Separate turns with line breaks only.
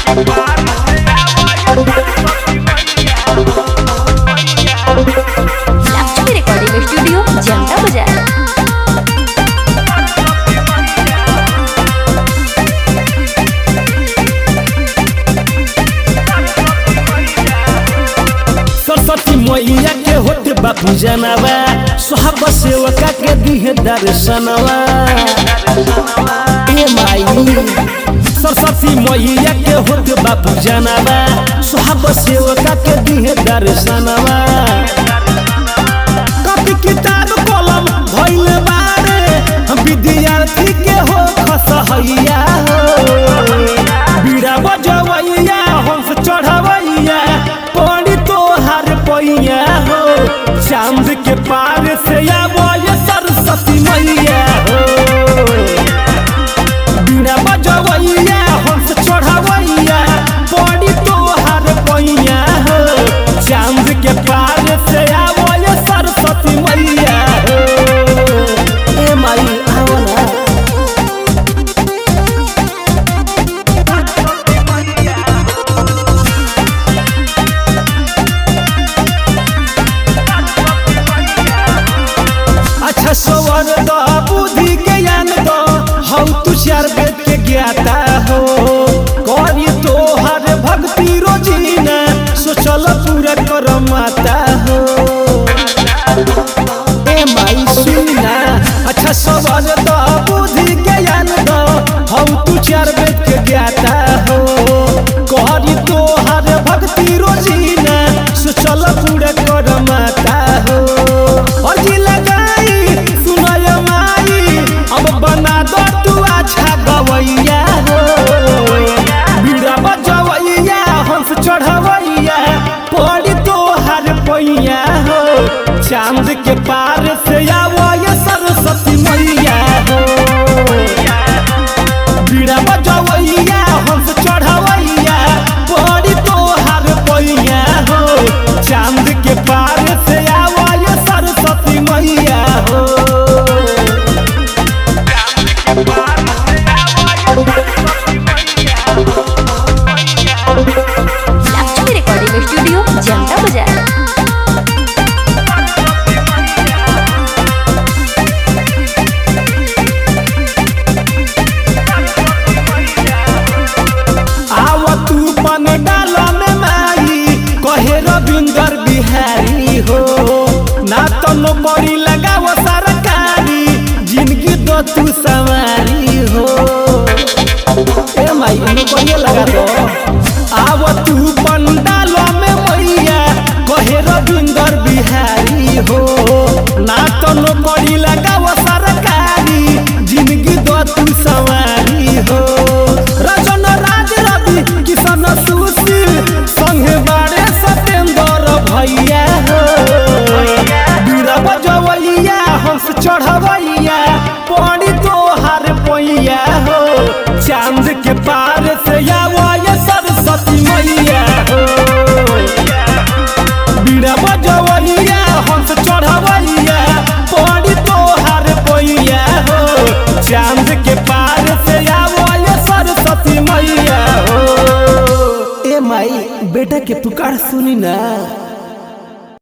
Lakshmi recording studio जनता बाजार।
सरस्वती मैया के होते बापू जनवा सुहाग सेवका के दिहे दर्शनवा। ए माई सरस्वती मैया के होते बापू जनवा सुहाग सेवका के दिहे दर्शनवा। कॉपी किताब कलम भइल बारे विद्यार्थी के हो खसहैया हो। बीड़ा बजवैया हंस चढ़वैया पड़ी तोहार पैया हो। चांद के पार से आवो ये सरस्वती मैया हो। बीड़ा बजवैया हंस चढ़वैया पड़ी तोहार पैया हो। चांद के पार से आवो ये सरस्वती मैया हो। ए माई आओ ना। अच्छा सवर द बुद्धि के ज्ञान द हम तू चार वेद के ज्ञाता हो। करी तोहर भक्ति रोजीना सोचल पूरा कर माता हो। ए माई सुना अच्छा सवर द बुद्धि के ज्ञान द हम तू चार वेद के ज्ञाता हो। करी तोहर भक्ति रोजीना सोचल पूरा कर माता हो। और जी लगाई सुनय माई अब बना दो तू अच्छा गवैया हो। बीड़ा बजवैया हंस चढ़वैया पड़ी तोहार पैया हो। चांद के पार से आवो ये सरस्वती मैया हो। बीड़ा बजवैया हंस चढ़वैया पड़ी तोहार पैया हो। चांद के पार से आवो ये सरस्वती मैया हो।
लक्ष्मी रिकॉर्डिंग स्टूडियो जनता बाजार।
आव तू पन डाल में माई कहे रविंदर बिहारी हो। ना तो नौकरी लगाव सरकारी जिंदगी दो तू सवारी हो। ए माई नौकरी लगा दो। आव तू पन डाल में मैया कहे रविंदर बिहारी हो। ना तो नौकरी लगाव सरकारी जिंदगी दो तू सवारी हो। रजन राज रवि किशन सुशील संगे बाड़े सतेंद्र भैया हो। बीड़ा बजवैया हंस चढ़वैया पड़ी तोहार पैया हो। चांद के पार से आवो ये सरस्वती मैया हो। बीड़ा बजवैया हंस चढ़वैया पड़ी तोहार पैया हो। चांद के पार से आवो ये सरस्वती मैया हो। ए माई बेटा के पुकार सुनी ना।